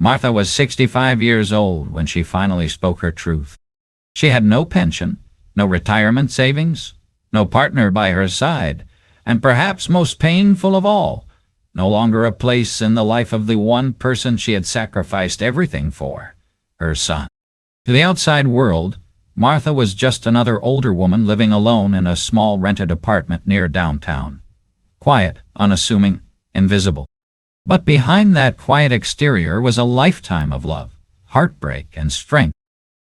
Martha was 65 years old when she finally spoke her truth. She had no pension, no retirement savings, no partner by her side, and perhaps most painful of all, no longer a place in the life of the one person she had sacrificed everything for, her son. To the outside world, Martha was just another older woman living alone in a small rented apartment near downtown. Quiet, unassuming, invisible. But behind that quiet exterior was a lifetime of love, heartbreak, and strength.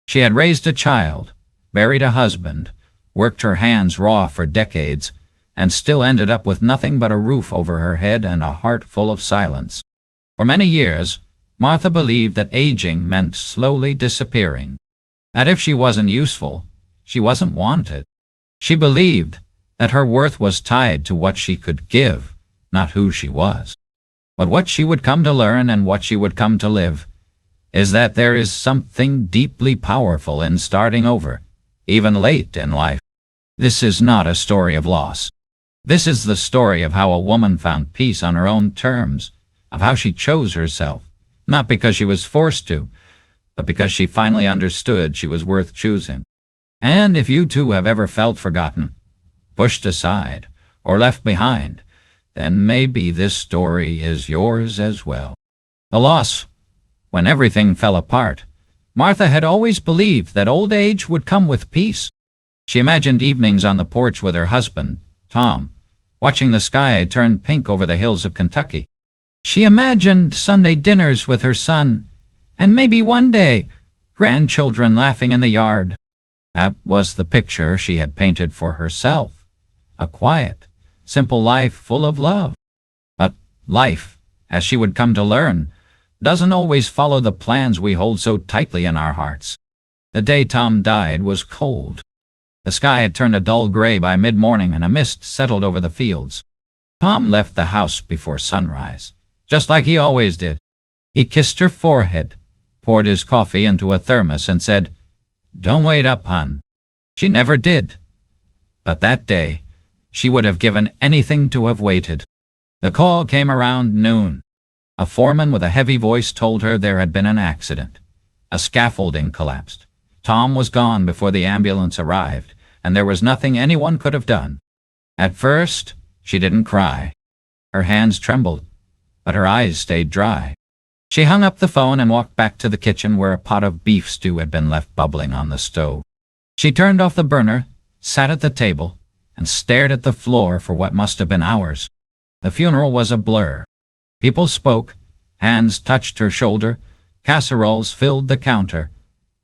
She had raised a child, buried a husband, worked her hands raw for decades, and still ended up with nothing but a roof over her head and a heart full of silence. For many years, Martha believed that aging meant slowly disappearing, that if she wasn't useful, she wasn't wanted. She believed that her worth was tied to what she could give, not who she was. But what she would come to learn and what she would come to live is that there is something deeply powerful in starting over, even late in life. This is not a story of loss. This is the story of how a woman found peace on her own terms, of how she chose herself, not because she was forced to, but because she finally understood she was worth choosing. And if you too have ever felt forgotten, pushed aside, or left behind, then maybe this story is yours as well. The loss, when everything fell apart, Martha had always believed that old age would come with peace. She imagined evenings on the porch with her husband, Tom, watching the sky turn pink over the hills of Kentucky. She imagined Sunday dinners with her son, and maybe one day, grandchildren laughing in the yard. That was the picture she had painted for herself. A quiet, simple life full of love. But life, as she would come to learn, doesn't always follow the plans we hold so tightly in our hearts. The day Tom died was cold. The sky had turned a dull gray by mid-morning and a mist settled over the fields. Tom left the house before sunrise, just like he always did. He kissed her forehead, poured his coffee into a thermos, and said, "Don't wait up, hon." She never did. But that day, she would have given anything to have waited. The call came around noon. A foreman with a heavy voice told her there had been an accident. A scaffolding collapsed. Tom was gone before the ambulance arrived, and there was nothing anyone could have done. At first, she didn't cry. Her hands trembled, but her eyes stayed dry. She hung up the phone and walked back to the kitchen where a pot of beef stew had been left bubbling on the stove. She turned off the burner, sat at the table, and stared at the floor for what must have been hours. The funeral was a blur. People spoke, hands touched her shoulder, casseroles filled the counter,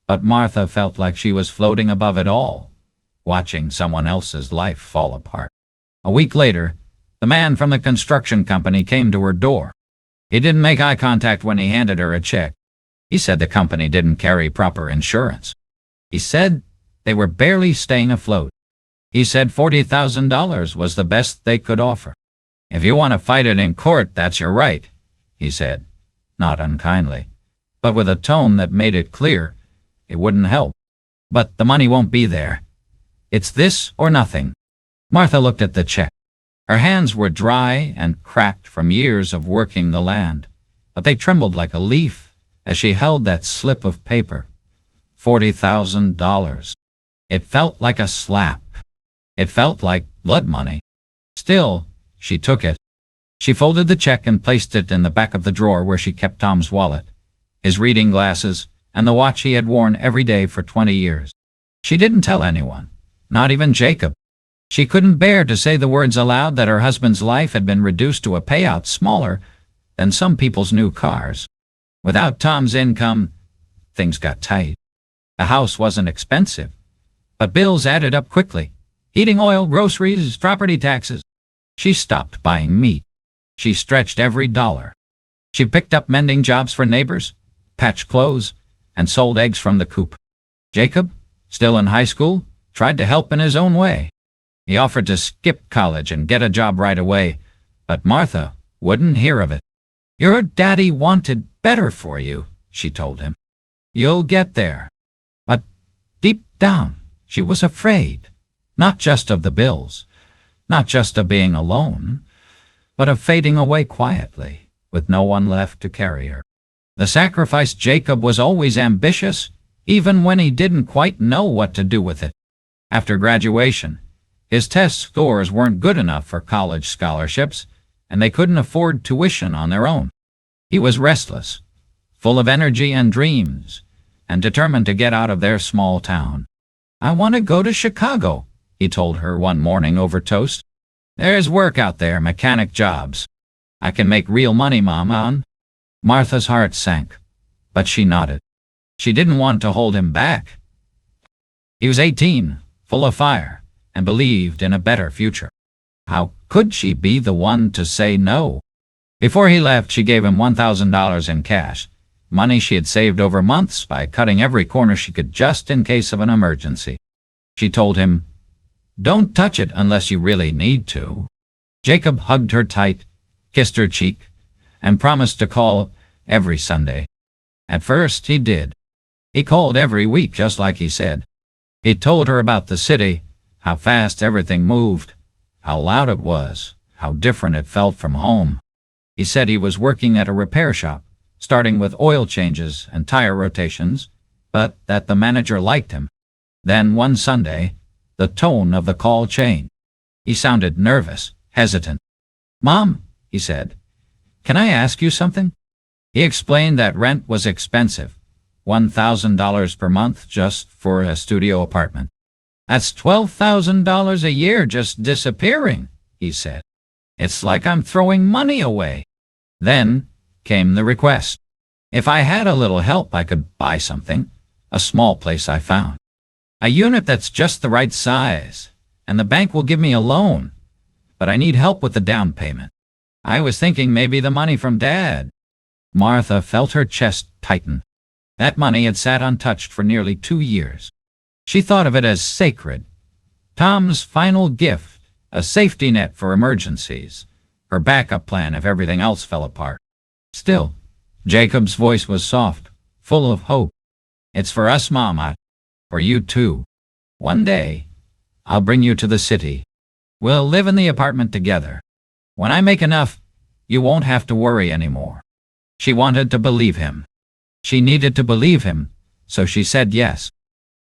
but Martha felt like she was floating above it all, watching someone else's life fall apart. A week later, the man from the construction company came to her door. He didn't make eye contact when he handed her a check. He said the company didn't carry proper insurance. He said they were barely staying afloat. He said $40,000 was the best they could offer. "If you want to fight it in court, that's your right," he said, not unkindly, but with a tone that made it clear it wouldn't help. "But the money won't be there. It's this or nothing." Martha looked at the check. Her hands were dry and cracked from years of working the land, but they trembled like a leaf as she held that slip of paper. $40,000. It felt like a slap. It felt like blood money. Still, she took it. She folded the check and placed it in the back of the drawer where she kept Tom's wallet, his reading glasses, and the watch he had worn every day for 20 years. She didn't tell anyone, not even Jacob. She couldn't bear to say the words aloud that her husband's life had been reduced to a payout smaller than some people's new cars. Without Tom's income, things got tight. The house wasn't expensive, but bills added up quickly. Heating oil, groceries, property taxes. She stopped buying meat. She stretched every dollar. She picked up mending jobs for neighbors, patched clothes, and sold eggs from the coop. Jacob, still in high school, tried to help in his own way. He offered to skip college and get a job right away, but Martha wouldn't hear of it. "Your daddy wanted better for you," she told him. "You'll get there." But deep down, she was afraid, not just of the bills, not just of being alone, but of fading away quietly, with no one left to carry her. The sacrifice Jacob was always ambitious, even when he didn't quite know what to do with it. After graduation, his test scores weren't good enough for college scholarships, and they couldn't afford tuition on their own. He was restless, full of energy and dreams, and determined to get out of their small town. "I want to go to Chicago," he told her one morning over toast. "There's work out there, mechanic jobs. I can make real money, Mama." Martha's heart sank, but she nodded. She didn't want to hold him back. He was 18, full of fire, and believed in a better future. How could she be the one to say no? Before he left, she gave him $1,000 in cash, money she had saved over months by cutting every corner she could just in case of an emergency. She told him, "Don't touch it unless you really need to." Jacob hugged her tight, kissed her cheek, and promised to call every Sunday. At first, he did. He called every week, just like he said. He told her about the city, how fast everything moved, how loud it was, how different it felt from home. He said he was working at a repair shop, starting with oil changes and tire rotations, but that the manager liked him. Then one Sunday, the tone of the call changed. He sounded nervous, hesitant. "Mom," he said, "can I ask you something?" He explained that rent was expensive, $1,000 per month just for a studio apartment. "That's $12,000 a year just disappearing," he said. "It's like I'm throwing money away." Then came the request. If I had a little help, I could buy something, a small place I found. A unit that's just the right size, and the bank will give me a loan. But I need help with the down payment. I was thinking maybe the money from Dad. Martha felt her chest tighten. That money had sat untouched for nearly 2 years. She thought of it as sacred. Tom's final gift, a safety net for emergencies, her backup plan if everything else fell apart. Still, Jacob's voice was soft, full of hope. "It's for us, Mama. For you too. One day, I'll bring you to the city. We'll live in the apartment together. When I make enough, you won't have to worry anymore." She wanted to believe him. She needed to believe him, so she said yes.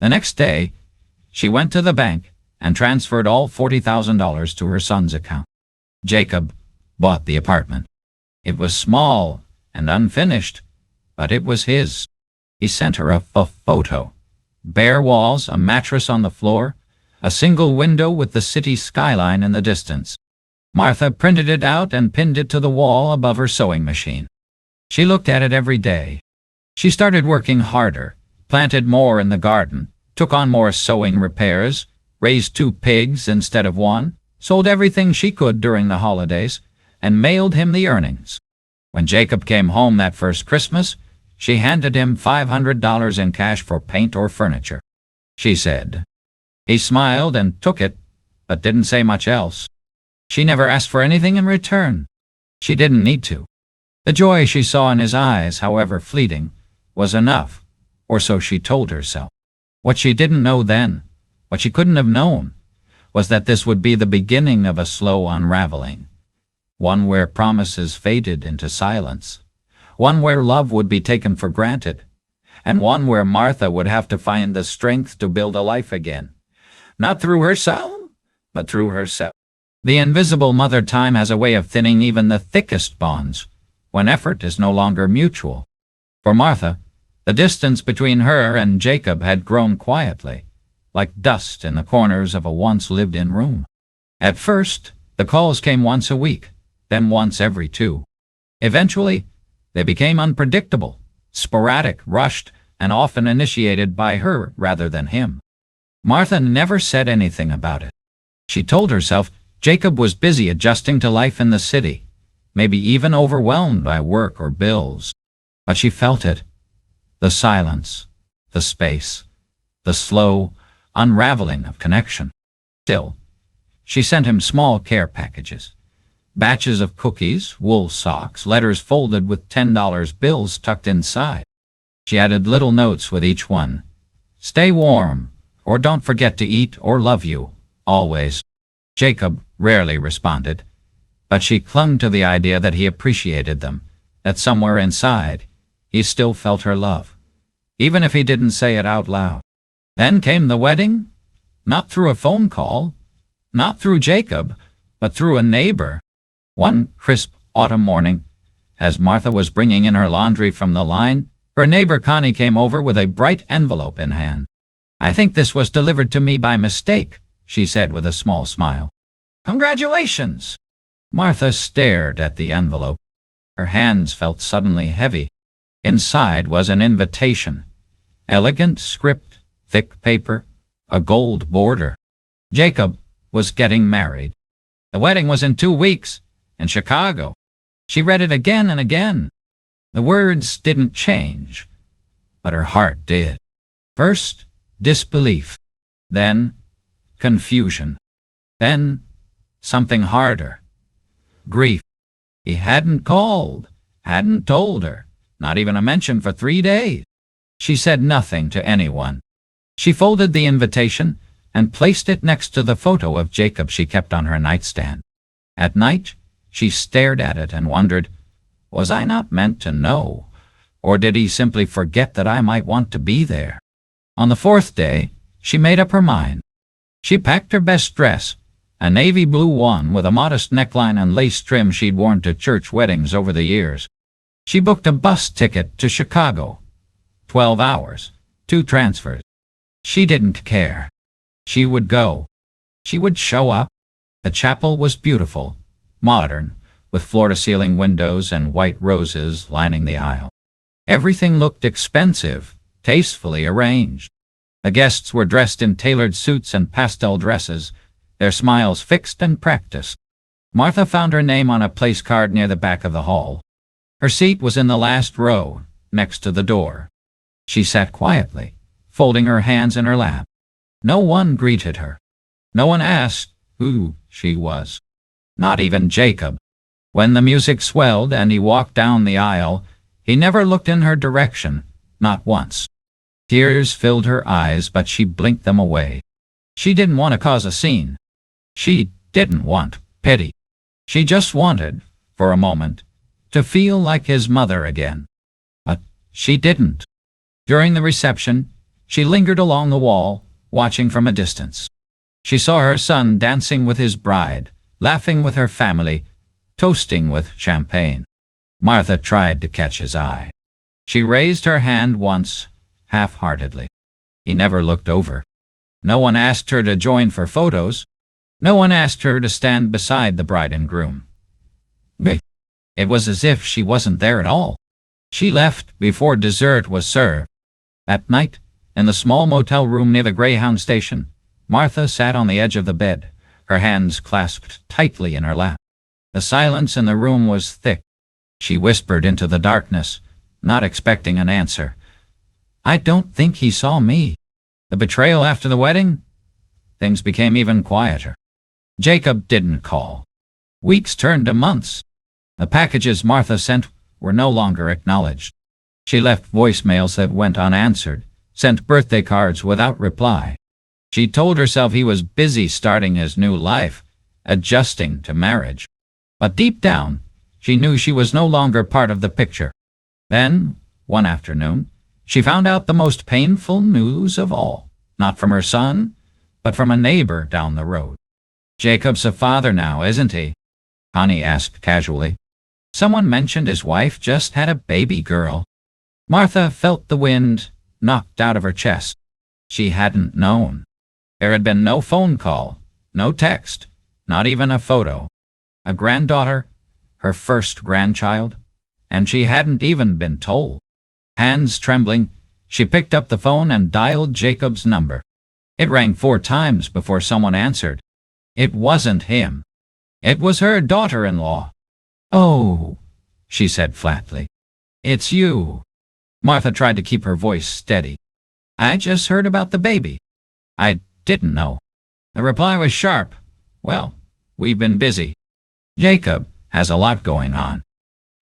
The next day, she went to the bank and transferred all $40,000 to her son's account. Jacob bought the apartment. It was small and unfinished, but it was his. He sent her a photo. Bare walls, a mattress on the floor, a single window with the city skyline in the distance. Martha printed it out and pinned it to the wall above her sewing machine. She looked at it every day. She started working harder, planted more in the garden, took on more sewing repairs, raised 2 pigs instead of 1, sold everything she could during the holidays, and mailed him the earnings. When Jacob came home that first Christmas, she handed him $500 in cash for paint or furniture. She said. He smiled and took it, but didn't say much else. She never asked for anything in return. She didn't need to. The joy she saw in his eyes, however fleeting, was enough, or so she told herself. What she didn't know then, what she couldn't have known, was that this would be the beginning of a slow unraveling, one where promises faded into silence, one where love would be taken for granted, and one where Martha would have to find the strength to build a life again, not through herself, but through herself. The invisible mother time has a way of thinning even the thickest bonds when effort is no longer mutual. For Martha, the distance between her and Jacob had grown quietly, like dust in the corners of a once lived-in room. At first, the calls came once a week, then once every 2. Eventually, they became unpredictable, sporadic, rushed, and often initiated by her rather than him. Martha never said anything about it. She told herself Jacob was busy adjusting to life in the city, maybe even overwhelmed by work or bills. But she felt it. The silence, the space, the slow unraveling of connection. Still, she sent him small care packages. Batches of cookies, wool socks, letters folded with $10 bills tucked inside. She added little notes with each one. "Stay warm," or "Don't forget to eat," or "Love you, always." Jacob rarely responded, but she clung to the idea that he appreciated them, that somewhere inside, he still felt her love, even if he didn't say it out loud. Then came the wedding, not through a phone call, not through Jacob, but through a neighbor. One crisp autumn morning, as Martha was bringing in her laundry from the line, her neighbor Connie came over with a bright envelope in hand. "I think this was delivered to me by mistake," she said with a small smile. "Congratulations!" Martha stared at the envelope. Her hands felt suddenly heavy. Inside was an invitation. Elegant script, thick paper, a gold border. Jacob was getting married. The wedding was in 2 weeks, in Chicago. She read it again and again. The words didn't change, but her heart did. First, disbelief. Then, confusion. Then, something harder. Grief. He hadn't called, hadn't told her, not even a mention for 3 days. She said nothing to anyone. She folded the invitation and placed it next to the photo of Jacob she kept on her nightstand. At night, she stared at it and wondered, was I not meant to know, or did he simply forget that I might want to be there? On the 4th day, she made up her mind. She packed her best dress, a navy blue one with a modest neckline and lace trim she'd worn to church weddings over the years. She booked a bus ticket to Chicago. 12 hours, 2 transfers. She didn't care. She would go. She would show up. The chapel was beautiful, modern, with floor-to-ceiling windows and white roses lining the aisle. Everything looked expensive, tastefully arranged. The guests were dressed in tailored suits and pastel dresses, their smiles fixed and practiced. Martha found her name on a place card near the back of the hall. Her seat was in the last row, next to the door. She sat quietly, folding her hands in her lap. No one greeted her. No one asked who she was. Not even Jacob. When the music swelled and he walked down the aisle, he never looked in her direction, not once. Tears filled her eyes, but she blinked them away. She didn't want to cause a scene. She didn't want pity. She just wanted, for a moment, to feel like his mother again. But she didn't. During the reception, she lingered along the wall, watching from a distance. She saw her son dancing with his bride, laughing with her family, toasting with champagne. Martha tried to catch his eye. She raised her hand once, half-heartedly. He never looked over. No one asked her to join for photos. No one asked her to stand beside the bride and groom. It was as if she wasn't there at all. She left before dessert was served. At night, in the small motel room near the Greyhound station, Martha sat on the edge of the bed, her hands clasped tightly in her lap. The silence in the room was thick. She whispered into the darkness, not expecting an answer. "I don't think he saw me." The betrayal after the wedding? Things became even quieter. Jacob didn't call. Weeks turned to months. The packages Martha sent were no longer acknowledged. She left voicemails that went unanswered, sent birthday cards without reply. She told herself he was busy starting his new life, adjusting to marriage. But deep down, she knew she was no longer part of the picture. Then, one afternoon, she found out the most painful news of all, not from her son, but from a neighbor down the road. "Jacob's a father now, isn't he?" Connie asked casually. "Someone mentioned his wife just had a baby girl." Martha felt the wind knocked out of her chest. She hadn't known. There had been no phone call, no text, not even a photo. A granddaughter, her first grandchild, and she hadn't even been told. Hands trembling, she picked up the phone and dialed Jacob's number. It rang 4 times before someone answered. It wasn't him. It was her daughter-in-law. "Oh," she said flatly. "It's you." Martha tried to keep her voice steady. "I just heard about the baby." "I didn't know." The reply was sharp. "Well, we've been busy. Jacob has a lot going on.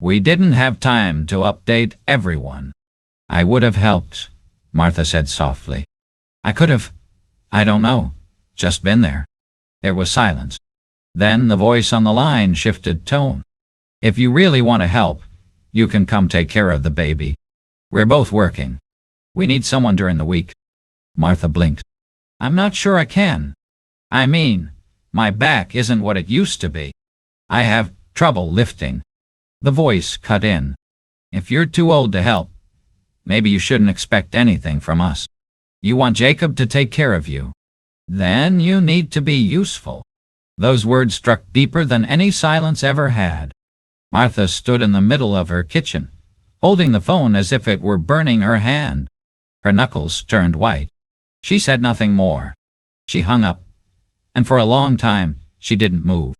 We didn't have time to update everyone." "I would have helped," Martha said softly. "I could have, I don't know, just been there." There was silence. Then the voice on the line shifted tone. "If you really want to help, you can come take care of the baby. We're both working. We need someone during the week. Martha blinked. I'm not sure I can. I mean, my back isn't what it used to be. I have trouble lifting. The voice cut in. If you're too old to help, maybe you shouldn't expect anything from us. You want Jacob to take care of you. Then you need to be useful. Those words struck deeper than any silence ever had. Martha stood in the middle of her kitchen, holding the phone as if it were burning her hand. Her knuckles turned white. She said nothing more. She hung up, and for a long time she didn't move.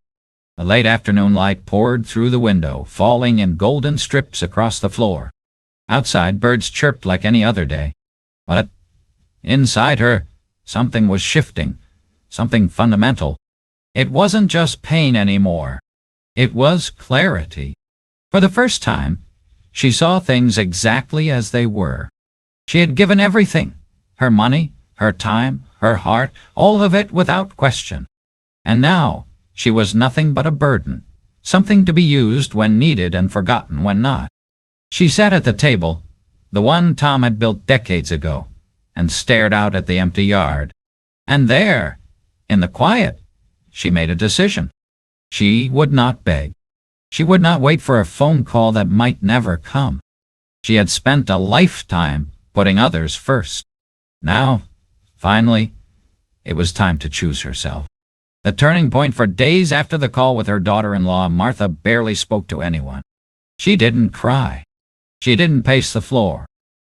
The late afternoon light poured through the window, falling in golden strips across the floor. Outside, birds chirped like any other day. But inside her, something was shifting, something fundamental. It wasn't just pain anymore. It was clarity. For the first time, she saw things exactly as they were. She had given everything, her money, her time, her heart, all of it without question. And now, she was nothing but a burden, something to be used when needed and forgotten when not. She sat at the table, the one Tom had built decades ago, and stared out at the empty yard. And there, in the quiet, she made a decision. She would not beg. She would not wait for a phone call that might never come. She had spent a lifetime putting others first. Now, finally, it was time to choose herself. The turning point. For days after the call with her daughter-in-law, Martha barely spoke to anyone. She didn't cry. She didn't pace the floor.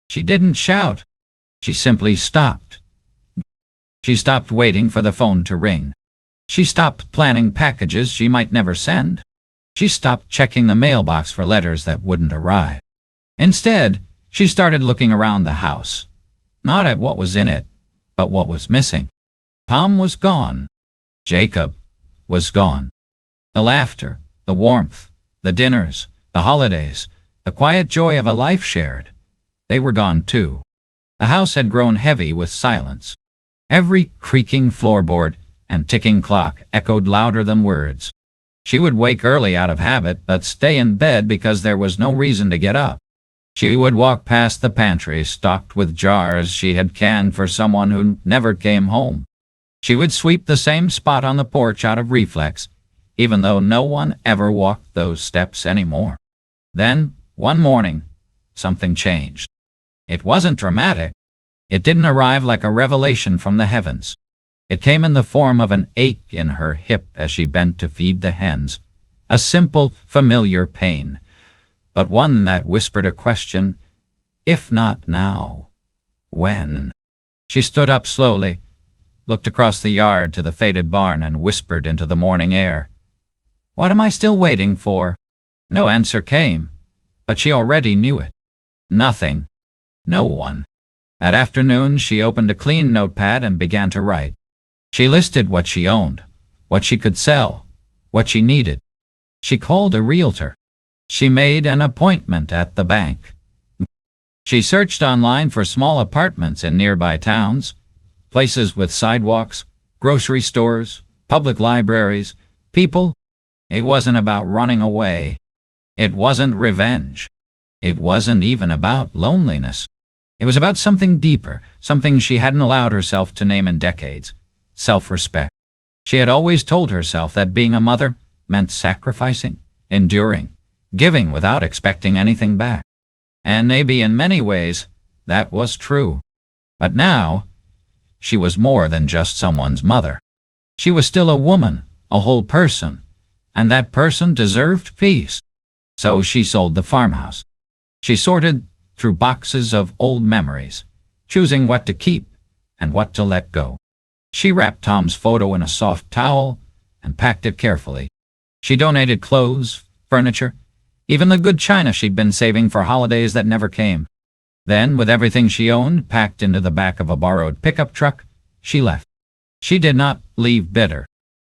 She didn't shout. She simply stopped. She stopped waiting for the phone to ring. She stopped planning packages she might never send. She stopped checking the mailbox for letters that wouldn't arrive. Instead, she started looking around the house, not at what was in it, but what was missing. Tom was gone. Jacob was gone. The laughter, the warmth, the dinners, the holidays, the quiet joy of a life shared, they were gone too. The house had grown heavy with silence. Every creaking floorboard and ticking clock echoed louder than words. She would wake early out of habit, but stay in bed because there was no reason to get up. She would walk past the pantry stocked with jars she had canned for someone who never came home. She would sweep the same spot on the porch out of reflex, even though no one ever walked those steps anymore. Then, one morning, something changed. It wasn't dramatic. It didn't arrive like a revelation from the heavens. It came in the form of an ache in her hip as she bent to feed the hens. A simple, familiar pain, but one that whispered a question: if not now, when? She stood up slowly, looked across the yard to the faded barn, and whispered into the morning air, "What am I still waiting for?" No answer came, but she already knew it. Nothing. No one. That afternoon, she opened a clean notepad and began to write. She listed what she owned, what she could sell, what she needed. She called a realtor. She made an appointment at the bank. She searched online for small apartments in nearby towns, places with sidewalks, grocery stores, public libraries, people. It wasn't about running away. It wasn't revenge. It wasn't even about loneliness. It was about something deeper, something she hadn't allowed herself to name in decades: self-respect. She had always told herself that being a mother meant sacrificing, enduring, giving without expecting anything back. And maybe in many ways, that was true. But now, she was more than just someone's mother. She was still a woman, a whole person, and that person deserved peace. So she sold the farmhouse. She sorted through boxes of old memories, choosing what to keep and what to let go. She wrapped Tom's photo in a soft towel and packed it carefully. She donated clothes, furniture, even the good china she'd been saving for holidays that never came. Then, with everything she owned packed into the back of a borrowed pickup truck, she left. She did not leave bitter.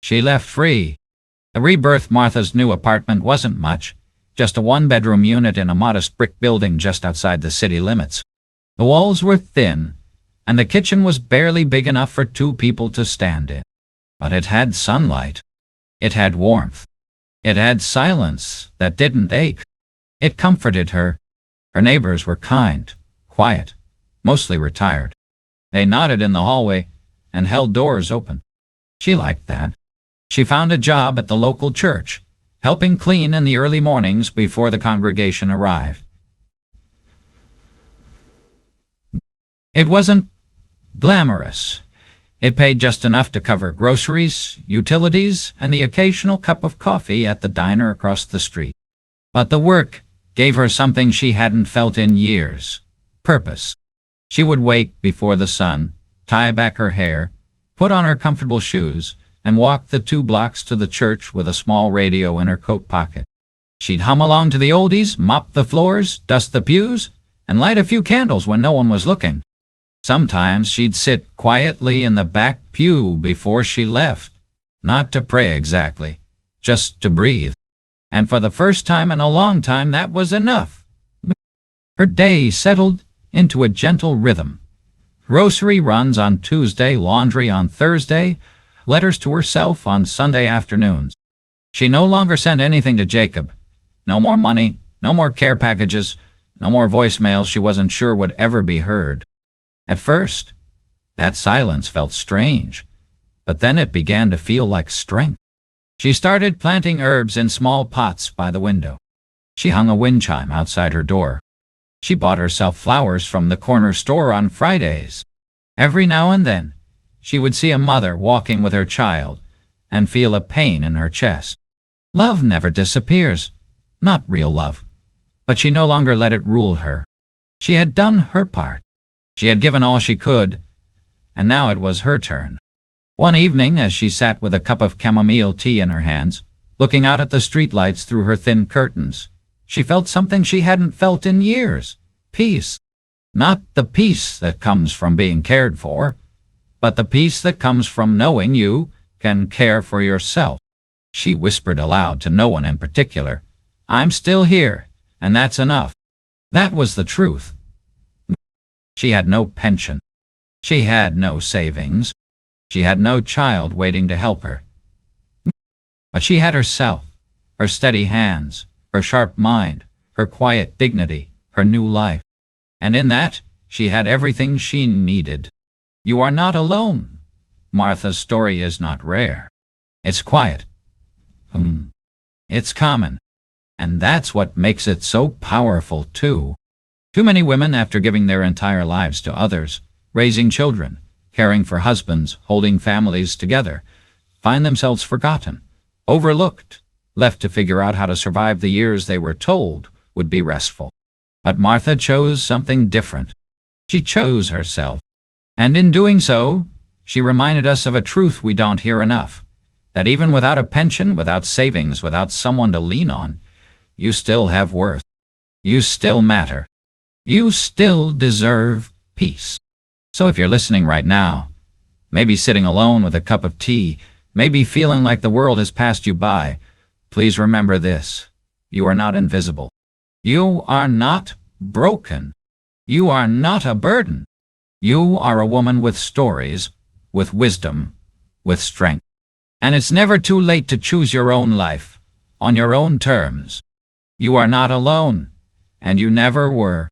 She left free. The rebirth. Martha's new apartment wasn't much, just a one-bedroom unit in a modest brick building just outside the city limits. The walls were thin, and the kitchen was barely big enough for two people to stand in. But it had sunlight. It had warmth. It had silence that didn't ache. It comforted her. Her neighbors were kind, quiet, mostly retired. They nodded in the hallway and held doors open. She liked that. She found a job at the local church, helping clean in the early mornings before the congregation arrived. It wasn't glamorous. It paid just enough to cover groceries, utilities, and the occasional cup of coffee at the diner across the street. But the work gave her something she hadn't felt in years: purpose. She would wake before the sun, tie back her hair, put on her comfortable shoes, and walk the 2 blocks to the church with a small radio in her coat pocket. She'd hum along to the oldies, mop the floors, dust the pews, and light a few candles when no one was looking. Sometimes she'd sit quietly in the back pew before she left, not to pray exactly, just to breathe. And for the first time in a long time, that was enough. Her day settled into a gentle rhythm. Grocery runs on Tuesday, laundry on Thursday, letters to herself on Sunday afternoons. She no longer sent anything to Jacob. No more money, no more care packages, no more voicemails she wasn't sure would ever be heard. At first, that silence felt strange, but then it began to feel like strength. She started planting herbs in small pots by the window. She hung a wind chime outside her door. She bought herself flowers from the corner store on Fridays. Every now and then, she would see a mother walking with her child and feel a pain in her chest. Love never disappears, not real love, but she no longer let it rule her. She had done her part. She had given all she could, and now it was her turn. One evening, as she sat with a cup of chamomile tea in her hands, looking out at the streetlights through her thin curtains, she felt something she hadn't felt in years: peace. Not the peace that comes from being cared for, but the peace that comes from knowing you can care for yourself. She whispered aloud to no one in particular, "I'm still here, and that's enough." That was the truth. She had no pension. She had no savings. She had no child waiting to help her. But she had herself, her steady hands, her sharp mind, her quiet dignity, her new life. And in that, she had everything she needed. You are not alone. Martha's story is not rare. It's quiet. It's common. And that's what makes it so powerful, too. Too many women, after giving their entire lives to others, raising children, caring for husbands, holding families together, find themselves forgotten, overlooked, left to figure out how to survive the years they were told would be restful. But Martha chose something different. She chose herself. And in doing so, she reminded us of a truth we don't hear enough, that even without a pension, without savings, without someone to lean on, you still have worth. You still matter. You still deserve peace. So if you're listening right now, maybe sitting alone with a cup of tea, maybe feeling like the world has passed you by, please remember this: you are not invisible. You are not broken. You are not a burden. You are a woman with stories, with wisdom, with strength. And it's never too late to choose your own life, on your own terms. You are not alone, and you never were.